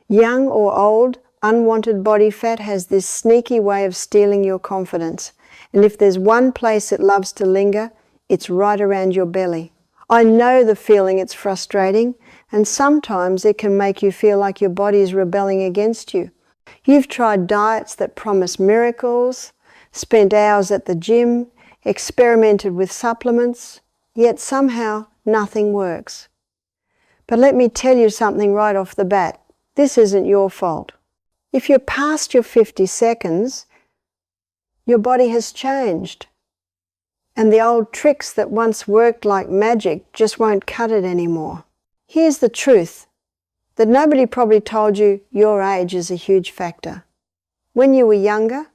Young or old, unwanted body fat has this sneaky way of stealing your confidence. And if there's one place it loves to linger, it's right around your belly. I know the feeling. It's frustrating, and sometimes it can make you feel like your body is rebelling against you. You've tried diets that promise miracles, spent hours at the gym, experimented with supplements, yet somehow nothing works. But let me tell you something right off the bat. This isn't your fault. If you're past your 50 seconds, your body has changed. And the old tricks that once worked like magic just won't cut it anymore. Here's the truth, that nobody probably told you your age is a huge factor. When you were younger,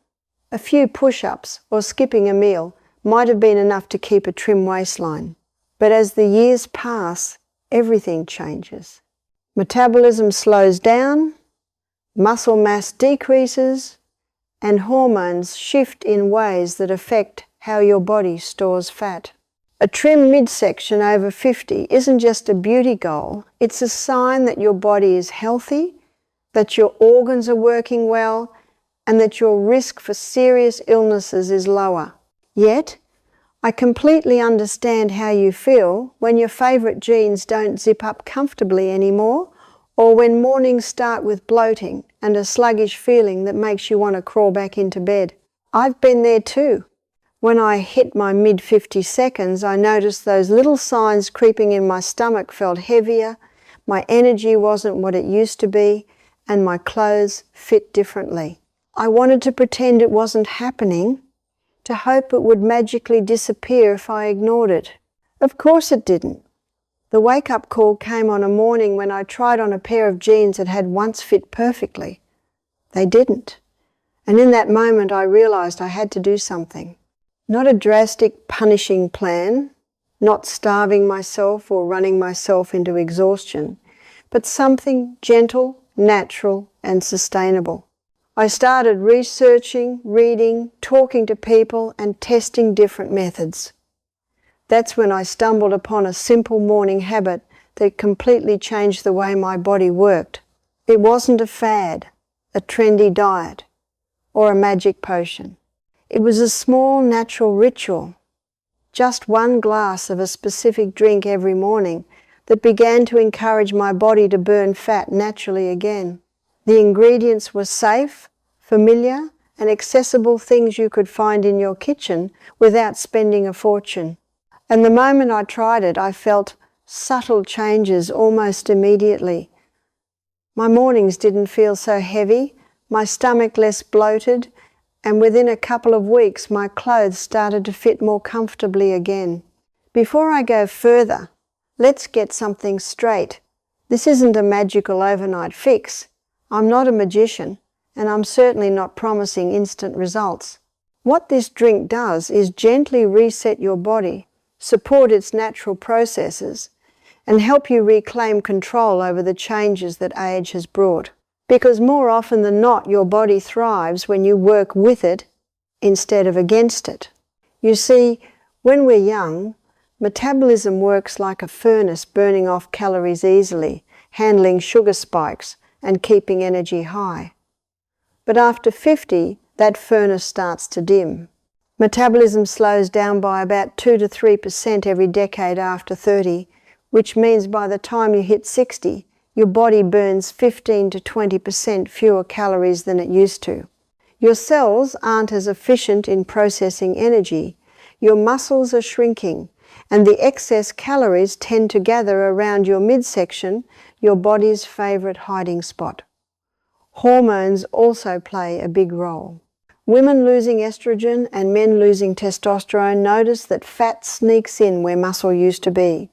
a few push-ups or skipping a meal might have been enough to keep a trim waistline. But as the years pass, everything changes. Metabolism slows down, muscle mass decreases, and hormones shift in ways that affect how your body stores fat. A trim midsection over 50 isn't just a beauty goal, it's a sign that your body is healthy, that your organs are working well, and that your risk for serious illnesses is lower. Yet, I completely understand how you feel when your favourite jeans don't zip up comfortably anymore, or when mornings start with bloating and a sluggish feeling that makes you want to crawl back into bed. I've been there too. When I hit my mid-50 seconds, I noticed those little signs creeping in my stomach felt heavier, my energy wasn't what it used to be, and my clothes fit differently. I wanted to pretend it wasn't happening, to hope it would magically disappear if I ignored it. Of course it didn't. The wake-up call came on a morning when I tried on a pair of jeans that had once fit perfectly. They didn't. And in that moment I realized I had to do something. Not a drastic, punishing plan, not starving myself or running myself into exhaustion, but something gentle, natural, and sustainable. I started researching, reading, talking to people, and testing different methods. That's when I stumbled upon a simple morning habit that completely changed the way my body worked. It wasn't a fad, a trendy diet, or a magic potion. It was a small, natural ritual, just one glass of a specific drink every morning that began to encourage my body to burn fat naturally again. The ingredients were safe, familiar, and accessible things you could find in your kitchen without spending a fortune. And the moment I tried it, I felt subtle changes almost immediately. My mornings didn't feel so heavy, my stomach less bloated, and within a couple of weeks my clothes started to fit more comfortably again. Before I go further, let's get something straight. This isn't a magical overnight fix. I'm not a magician, and I'm certainly not promising instant results. What this drink does is gently reset your body, support its natural processes, and help you reclaim control over the changes that age has brought. Because more often than not, your body thrives when you work with it instead of against it. You see, when we're young, metabolism works like a furnace, burning off calories easily, handling sugar spikes, and keeping energy high. But after 50, that furnace starts to dim. Metabolism slows down by about 2 to 3% every decade after 30, which means by the time you hit 60, your body burns 15 to 20% fewer calories than it used to. Your cells aren't as efficient in processing energy, your muscles are shrinking, and the excess calories tend to gather around your midsection, your body's favourite hiding spot. Hormones also play a big role. Women losing estrogen and men losing testosterone notice that fat sneaks in where muscle used to be.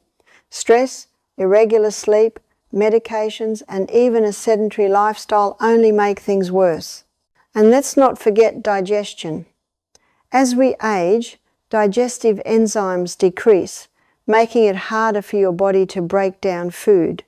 Stress, irregular sleep, medications, and even a sedentary lifestyle only make things worse. And let's not forget digestion. As we age, digestive enzymes decrease, making it harder for your body to break down food.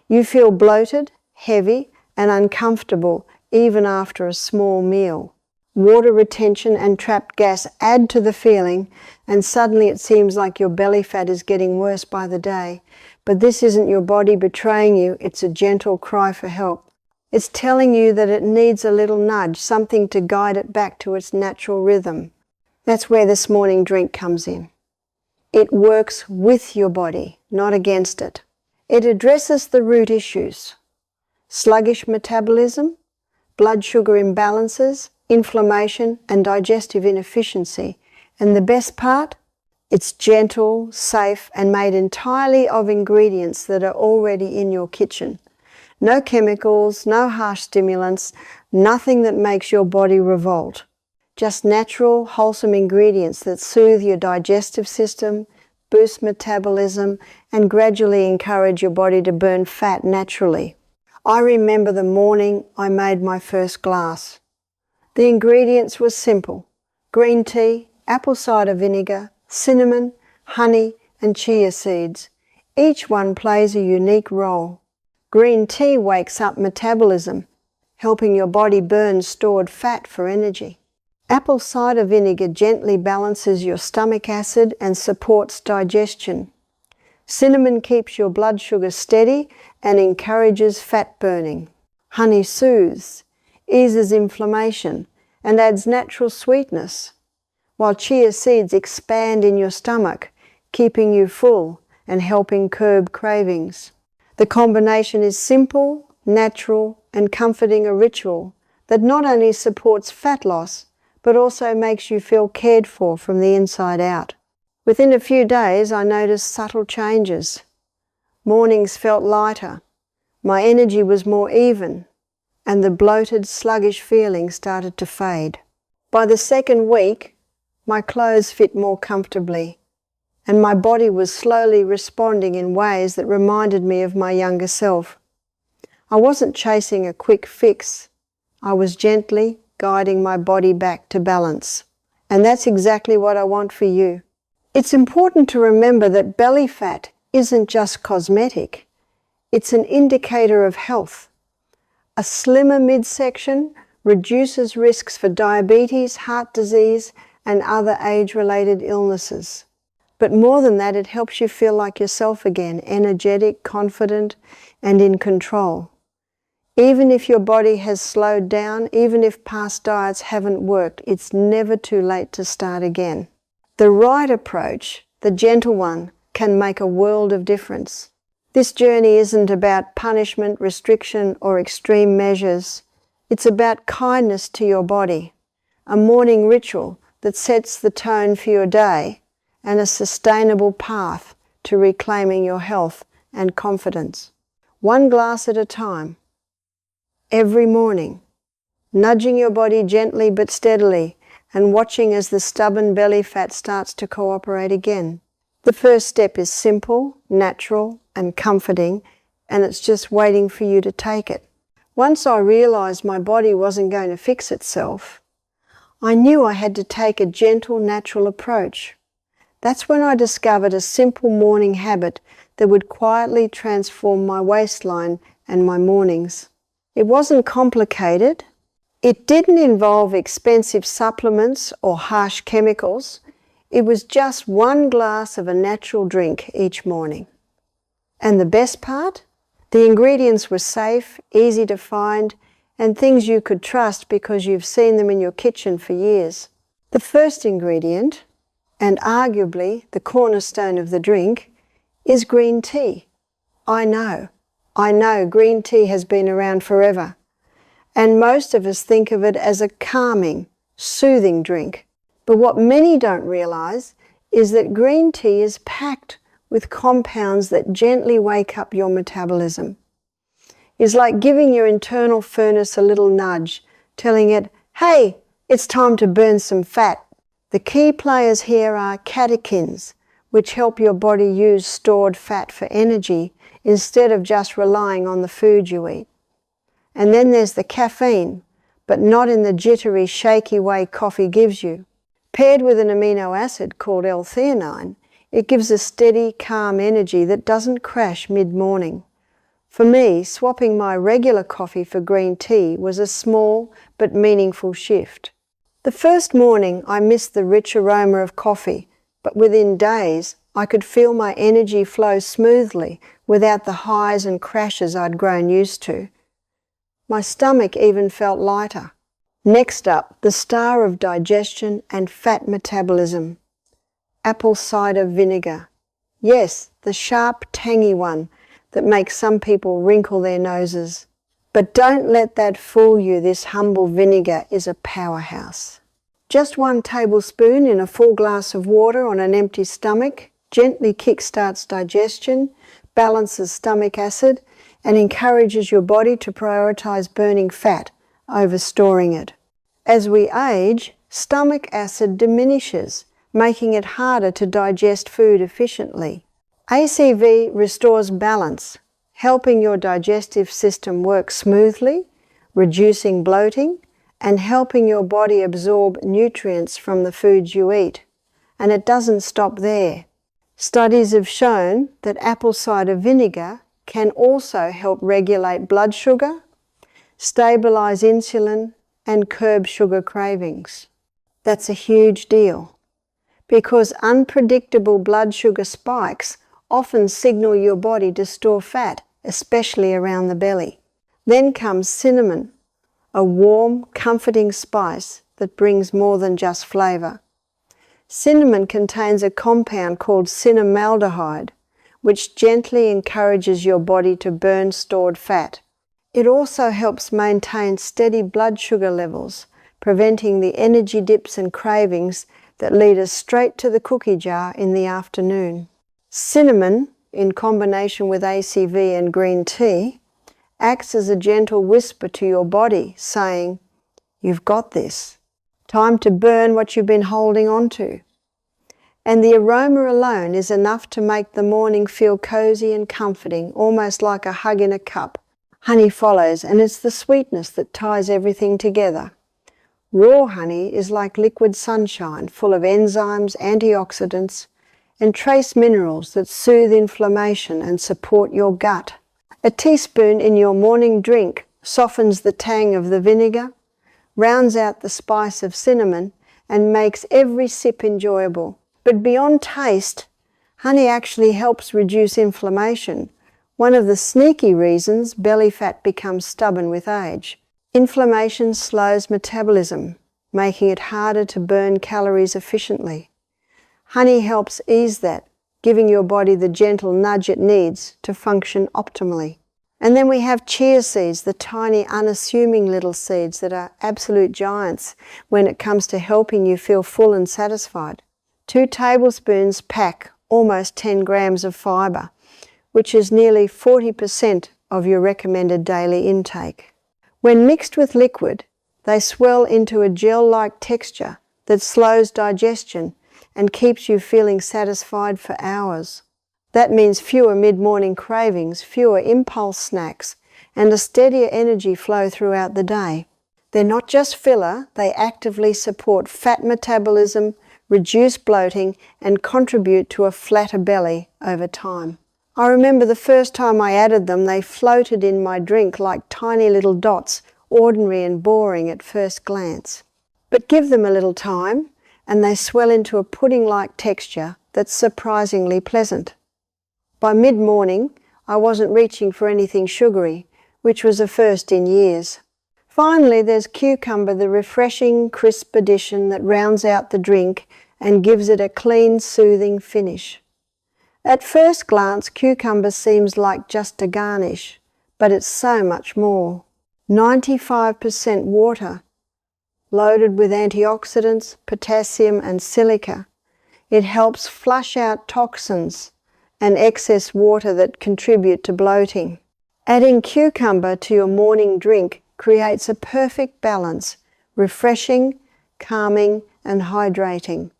You feel bloated, heavy, and uncomfortable even after a small meal. Water retention and trapped gas add to the feeling, and suddenly it seems like your belly fat is getting worse by the day. But this isn't your body betraying you, it's a gentle cry for help. It's telling you that it needs a little nudge, something to guide it back to its natural rhythm. That's where this morning drink comes in. It works with your body, not against it. It addresses the root issues: sluggish metabolism, blood sugar imbalances, inflammation, and digestive inefficiency. And the best part? It's gentle, safe, and made entirely of ingredients that are already in your kitchen. No chemicals, no harsh stimulants, nothing that makes your body revolt. Just natural, wholesome ingredients that soothe your digestive system, boost metabolism, and gradually encourage your body to burn fat naturally. I remember the morning I made my first glass. The ingredients were simple: green tea, apple cider vinegar, cinnamon, honey, and chia seeds. Each one plays a unique role. Green tea wakes up metabolism, helping your body burn stored fat for energy. Apple cider vinegar gently balances your stomach acid and supports digestion. Cinnamon keeps your blood sugar steady and encourages fat burning. Honey soothes, eases inflammation, and adds natural sweetness, while chia seeds expand in your stomach, keeping you full and helping curb cravings. The combination is simple, natural, and comforting, a ritual that not only supports fat loss, but also makes you feel cared for from the inside out. Within a few days, I noticed subtle changes. Mornings felt lighter, my energy was more even, and the bloated, sluggish feeling started to fade. By the second week, my clothes fit more comfortably, and my body was slowly responding in ways that reminded me of my younger self. I wasn't chasing a quick fix. I was gently guiding my body back to balance. And that's exactly what I want for you. It's important to remember that belly fat isn't just cosmetic. It's an indicator of health. A slimmer midsection reduces risks for diabetes, heart disease, and other age-related illnesses. But more than that, it helps you feel like yourself again, energetic, confident, and in control. Even if your body has slowed down, even if past diets haven't worked, it's never too late to start again. The right approach, the gentle one, can make a world of difference. This journey isn't about punishment, restriction, or extreme measures. It's about kindness to your body, a morning ritual that sets the tone for your day, and a sustainable path to reclaiming your health and confidence. One glass at a time, every morning, nudging your body gently but steadily and watching as the stubborn belly fat starts to cooperate again. The first step is simple, natural, and comforting, and it's just waiting for you to take it. Once I realized my body wasn't going to fix itself, I knew I had to take a gentle, natural approach. That's when I discovered a simple morning habit that would quietly transform my waistline and my mornings. It wasn't complicated. It didn't involve expensive supplements or harsh chemicals. It was just one glass of a natural drink each morning. And the best part? The ingredients were safe, easy to find, and things you could trust because you've seen them in your kitchen for years. The first ingredient, and arguably the cornerstone of the drink, is green tea. I know green tea has been around forever, and most of us think of it as a calming, soothing drink. But what many don't realize is that green tea is packed with compounds that gently wake up your metabolism. It's like giving your internal furnace a little nudge, telling it, hey, it's time to burn some fat. The key players here are catechins, which help your body use stored fat for energy instead of just relying on the food you eat. And then there's the caffeine, but not in the jittery, shaky way coffee gives you. Paired with an amino acid called L-theanine, it gives a steady, calm energy that doesn't crash mid-morning. For me, swapping my regular coffee for green tea was a small but meaningful shift. The first morning, I missed the rich aroma of coffee, but within days, I could feel my energy flow smoothly without the highs and crashes I'd grown used to. My stomach even felt lighter. Next up, the star of digestion and fat metabolism. Apple cider vinegar. Yes, the sharp, tangy one that makes some people wrinkle their noses. But don't let that fool you, this humble vinegar is a powerhouse. Just 1 tablespoon in a full glass of water on an empty stomach gently kickstarts digestion, balances stomach acid, and encourages your body to prioritize burning fat over storing it. As we age, stomach acid diminishes, making it harder to digest food efficiently. ACV restores balance, helping your digestive system work smoothly, reducing bloating, and helping your body absorb nutrients from the foods you eat. And it doesn't stop there. Studies have shown that apple cider vinegar can also help regulate blood sugar, stabilize insulin, and curb sugar cravings. That's a huge deal, because unpredictable blood sugar spikes often signal your body to store fat, especially around the belly. Then comes cinnamon, a warm, comforting spice that brings more than just flavor. Cinnamon contains a compound called cinnamaldehyde, which gently encourages your body to burn stored fat. It also helps maintain steady blood sugar levels, preventing the energy dips and cravings that lead us straight to the cookie jar in the afternoon. Cinnamon, in combination with ACV and green tea, acts as a gentle whisper to your body, saying, "You've got this. Time to burn what you've been holding on to." And the aroma alone is enough to make the morning feel cozy and comforting, almost like a hug in a cup. Honey follows, and it's the sweetness that ties everything together. Raw honey is like liquid sunshine, full of enzymes, antioxidants, and trace minerals that soothe inflammation and support your gut. A teaspoon in your morning drink softens the tang of the vinegar, rounds out the spice of cinnamon, and makes every sip enjoyable. But beyond taste, honey actually helps reduce inflammation, one of the sneaky reasons belly fat becomes stubborn with age. Inflammation slows metabolism, making it harder to burn calories efficiently. Honey helps ease that, giving your body the gentle nudge it needs to function optimally. And then we have chia seeds, the tiny, unassuming little seeds that are absolute giants when it comes to helping you feel full and satisfied. 2 tablespoons pack almost 10 grams of fiber, which is nearly 40% of your recommended daily intake. When mixed with liquid, they swell into a gel-like texture that slows digestion and keeps you feeling satisfied for hours. That means fewer mid-morning cravings, fewer impulse snacks, and a steadier energy flow throughout the day. They're not just filler, they actively support fat metabolism, reduce bloating, and contribute to a flatter belly over time. I remember the first time I added them, they floated in my drink like tiny little dots, ordinary and boring at first glance. But give them a little time, and they swell into a pudding-like texture that's surprisingly pleasant. By mid-morning, I wasn't reaching for anything sugary, which was a first in years. Finally, there's cucumber, the refreshing, crisp addition that rounds out the drink and gives it a clean, soothing finish. At first glance, cucumber seems like just a garnish, but it's so much more. 95% water, loaded with antioxidants, potassium and silica. It helps flush out toxins and excess water that contribute to bloating. Adding cucumber to your morning drink creates a perfect balance, refreshing, calming and hydrating.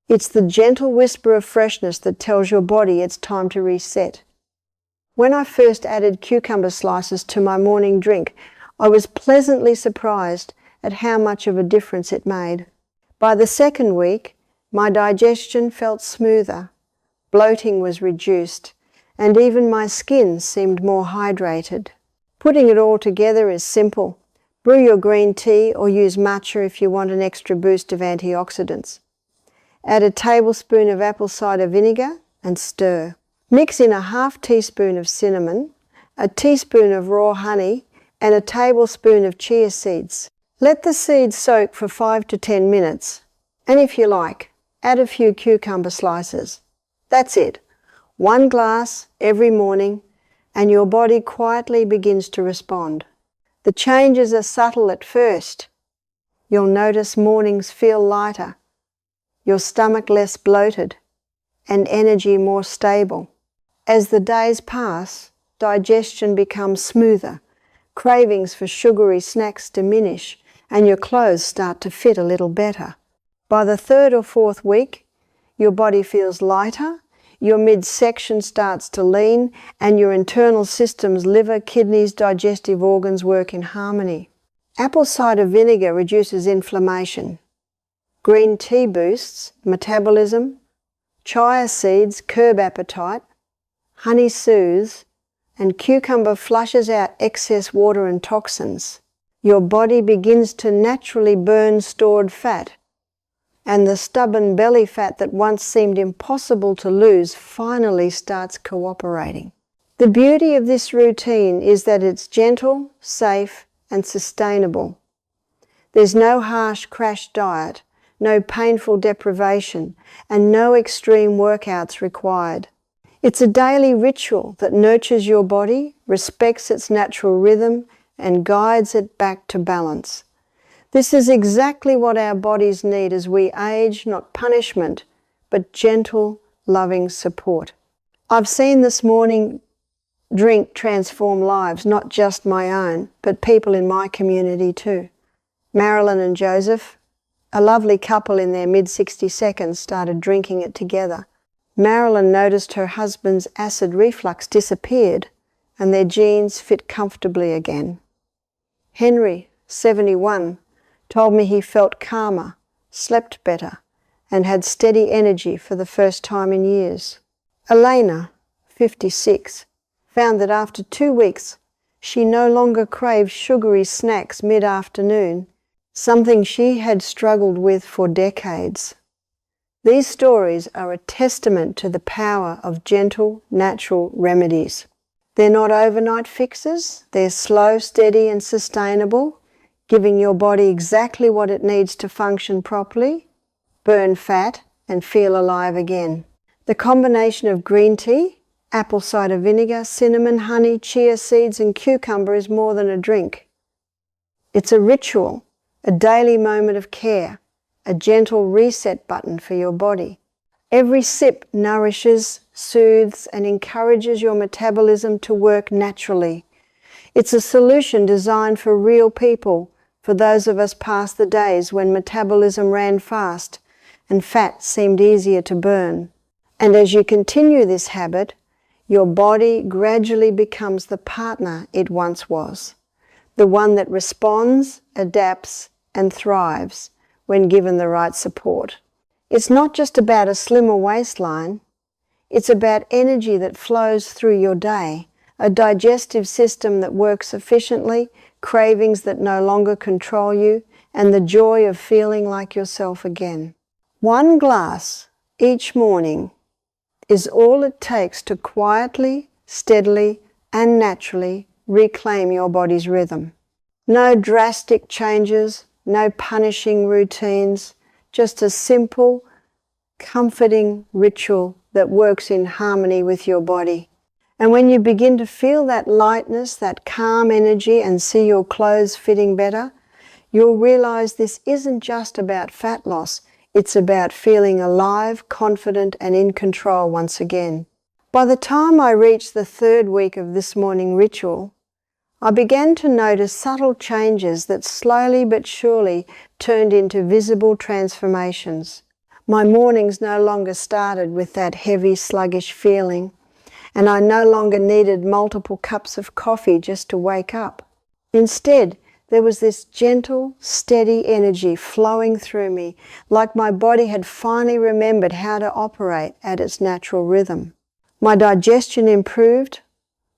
It's the gentle whisper of freshness that tells your body it's time to reset. When I first added cucumber slices to my morning drink, I was pleasantly surprised at how much of a difference it made. By the second week, my digestion felt smoother, bloating was reduced, and even my skin seemed more hydrated. Putting it all together is simple. Brew your green tea or use matcha if you want an extra boost of antioxidants. Add a tablespoon of apple cider vinegar and stir. Mix in a half teaspoon of cinnamon, a teaspoon of raw honey, and a tablespoon of chia seeds. Let the seeds soak for 5 to 10 minutes, and if you like, add a few cucumber slices. That's it. 1 glass every morning, and your body quietly begins to respond. The changes are subtle at first. You'll notice mornings feel lighter, your stomach less bloated, and energy more stable. As the days pass, digestion becomes smoother, cravings for sugary snacks diminish, and your clothes start to fit a little better. By the 3rd or 4th week, your body feels lighter, your midsection starts to lean, and your internal systems, liver, kidneys, digestive organs work in harmony. Apple cider vinegar reduces inflammation. Green tea boosts metabolism. Chia seeds curb appetite. Honey soothes, and cucumber flushes out excess water and toxins. Your body begins to naturally burn stored fat, and the stubborn belly fat that once seemed impossible to lose finally starts cooperating. The beauty of this routine is that it's gentle, safe, and sustainable. There's no harsh crash diet, no painful deprivation, and no extreme workouts required. It's a daily ritual that nurtures your body, respects its natural rhythm, and guides it back to balance. This is exactly what our bodies need as we age, not punishment, but gentle, loving support. I've seen this morning drink transform lives, not just my own, but people in my community too. Marilyn and Joseph, a lovely couple in their mid-60s, started drinking it together. Marilyn noticed her husband's acid reflux disappeared and their jeans fit comfortably again. Henry, 71, told me he felt calmer, slept better, and had steady energy for the first time in years. Elena, 56, found that after 2 weeks, she no longer craved sugary snacks mid-afternoon, something she had struggled with for decades. These stories are a testament to the power of gentle, natural remedies. They're not overnight fixes, they're slow, steady, and sustainable, giving your body exactly what it needs to function properly, burn fat, and feel alive again. The combination of green tea, apple cider vinegar, cinnamon, honey, chia seeds, and cucumber is more than a drink. It's a ritual, a daily moment of care, a gentle reset button for your body. Every sip nourishes, soothes, and encourages your metabolism to work naturally. It's a solution designed for real people, for those of us past the days when metabolism ran fast and fat seemed easier to burn. And as you continue this habit, your body gradually becomes the partner it once was, the one that responds, adapts, and thrives when given the right support. It's not just about a slimmer waistline, it's about energy that flows through your day, a digestive system that works efficiently, cravings that no longer control you, and the joy of feeling like yourself again. 1 glass each morning is all it takes to quietly, steadily, and naturally reclaim your body's rhythm. No drastic changes, no punishing routines, just a simple, comforting ritual that works in harmony with your body. And when you begin to feel that lightness, that calm energy, and see your clothes fitting better, you'll realize this isn't just about fat loss, it's about feeling alive, confident, and in control once again. By the time I reached the 3rd week of this morning ritual, I began to notice subtle changes that slowly but surely turned into visible transformations. My mornings no longer started with that heavy, sluggish feeling, and I no longer needed multiple cups of coffee just to wake up. Instead, there was this gentle, steady energy flowing through me, like my body had finally remembered how to operate at its natural rhythm. My digestion improved,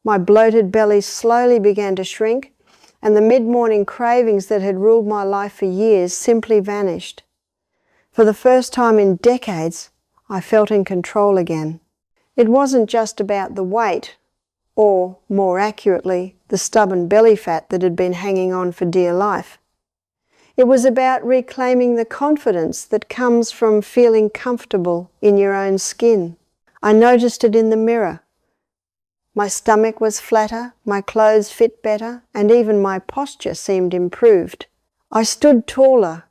my bloated belly slowly began to shrink, and the mid-morning cravings that had ruled my life for years simply vanished. For the first time in decades, I felt in control again. It wasn't just about the weight or, more accurately, the stubborn belly fat that had been hanging on for dear life. It was about reclaiming the confidence that comes from feeling comfortable in your own skin. I noticed it in the mirror. My stomach was flatter, my clothes fit better, and even my posture seemed improved. I stood taller,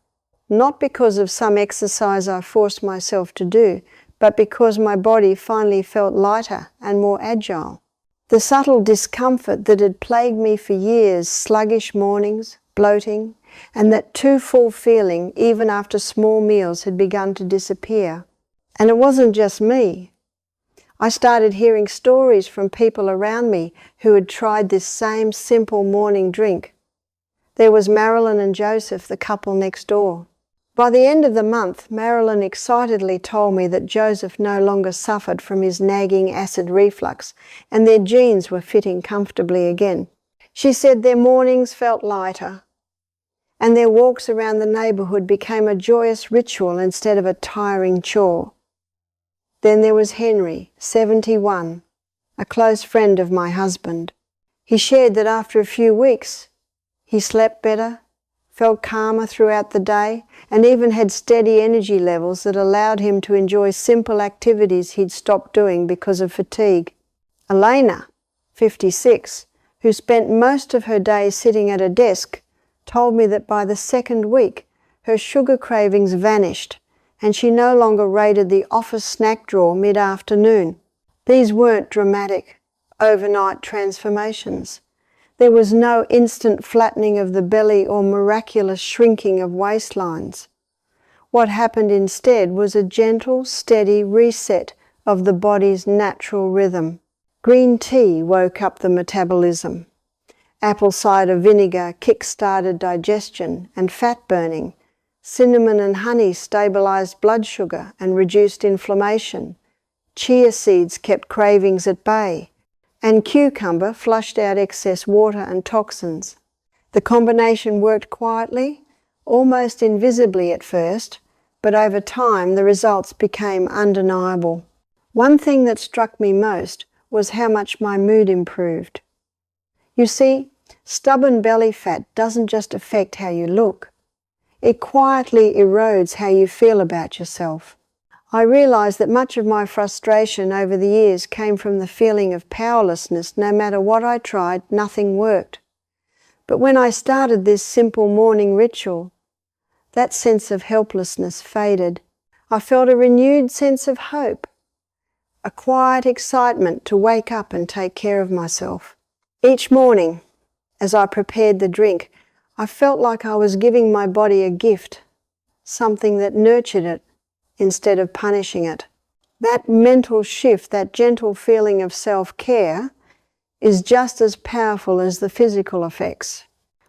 not because of some exercise I forced myself to do, but because my body finally felt lighter and more agile. The subtle discomfort that had plagued me for years, sluggish mornings, bloating, and that too full feeling even after small meals had begun to disappear. And it wasn't just me. I started hearing stories from people around me who had tried this same simple morning drink. There was Marilyn and Joseph, the couple next door. By the end of the month, Marilyn excitedly told me that Joseph no longer suffered from his nagging acid reflux and their jeans were fitting comfortably again. She said their mornings felt lighter and their walks around the neighbourhood became a joyous ritual instead of a tiring chore. Then there was Henry, 71, a close friend of my husband. He shared that after a few weeks, he slept better, felt calmer throughout the day, and even had steady energy levels that allowed him to enjoy simple activities he'd stopped doing because of fatigue. Elena, 56, who spent most of her day sitting at a desk, told me that by the second week, her sugar cravings vanished, and she no longer raided the office snack drawer mid-afternoon. These weren't dramatic, overnight transformations. There was no instant flattening of the belly or miraculous shrinking of waistlines. What happened instead was a gentle, steady reset of the body's natural rhythm. Green tea woke up the metabolism. Apple cider vinegar kick-started digestion and fat burning. Cinnamon and honey stabilized blood sugar and reduced inflammation. Chia seeds kept cravings at bay. And cucumber flushed out excess water and toxins. The combination worked quietly, almost invisibly at first, but over time the results became undeniable. One thing that struck me most was how much my mood improved. You see, stubborn belly fat doesn't just affect how you look. It quietly erodes how you feel about yourself. I realized that much of my frustration over the years came from the feeling of powerlessness. No matter what I tried, nothing worked. But when I started this simple morning ritual, that sense of helplessness faded. I felt a renewed sense of hope, a quiet excitement to wake up and take care of myself. Each morning, as I prepared the drink, I felt like I was giving my body a gift, something that nurtured it instead of punishing it. That mental shift, that gentle feeling of self-care, is just as powerful as the physical effects.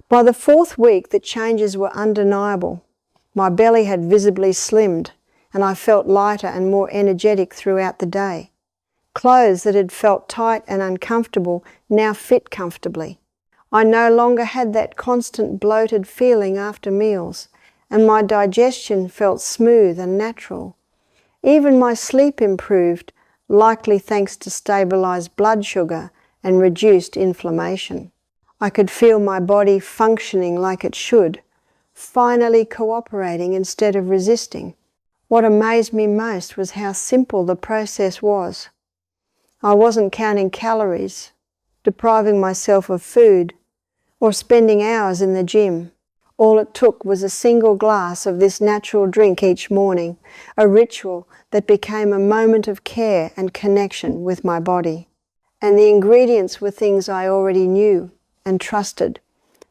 By the fourth week, the changes were undeniable. My belly had visibly slimmed, and I felt lighter and more energetic throughout the day. Clothes that had felt tight and uncomfortable now fit comfortably. I no longer had that constant bloated feeling after meals, and my digestion felt smooth and natural. Even my sleep improved, likely thanks to stabilized blood sugar and reduced inflammation. I could feel my body functioning like it should, finally cooperating instead of resisting. What amazed me most was how simple the process was. I wasn't counting calories, depriving myself of food, or spending hours in the gym. All it took was a single glass of this natural drink each morning, a ritual that became a moment of care and connection with my body. And the ingredients were things I already knew and trusted.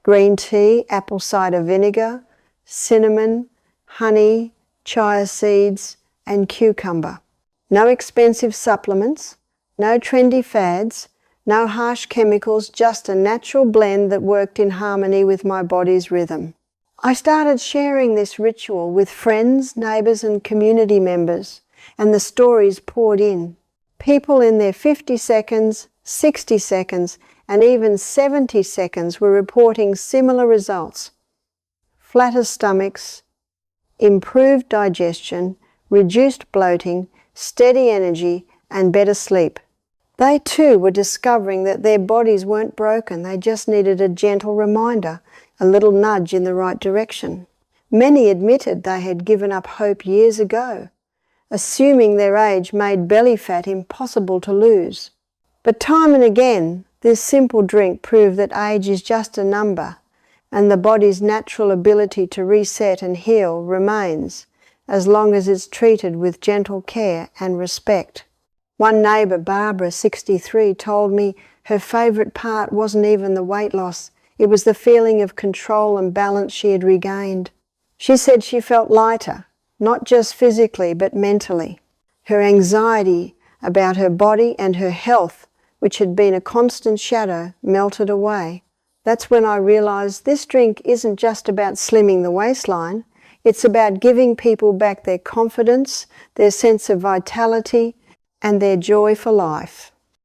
Green tea, apple cider vinegar, cinnamon, honey, chia seeds, and cucumber. No expensive supplements, no trendy fads, no harsh chemicals, just a natural blend that worked in harmony with my body's rhythm. I started sharing this ritual with friends, neighbours and community members, and the stories poured in. People in their 50 seconds, 60 seconds, and even 70 seconds were reporting similar results. Flatter stomachs, improved digestion, reduced bloating, steady energy, and better sleep. They too were discovering that their bodies weren't broken, they just needed a gentle reminder, a little nudge in the right direction. Many admitted they had given up hope years ago, assuming their age made belly fat impossible to lose. But time and again, this simple drink proved that age is just a number, and the body's natural ability to reset and heal remains, as long as it's treated with gentle care and respect. One neighbour, Barbara, 63, told me her favourite part wasn't even the weight loss, it was the feeling of control and balance she had regained. She said she felt lighter, not just physically but mentally. Her anxiety about her body and her health, which had been a constant shadow, melted away. That's when I realised this drink isn't just about slimming the waistline, it's about giving people back their confidence, their sense of vitality, and their joy for life.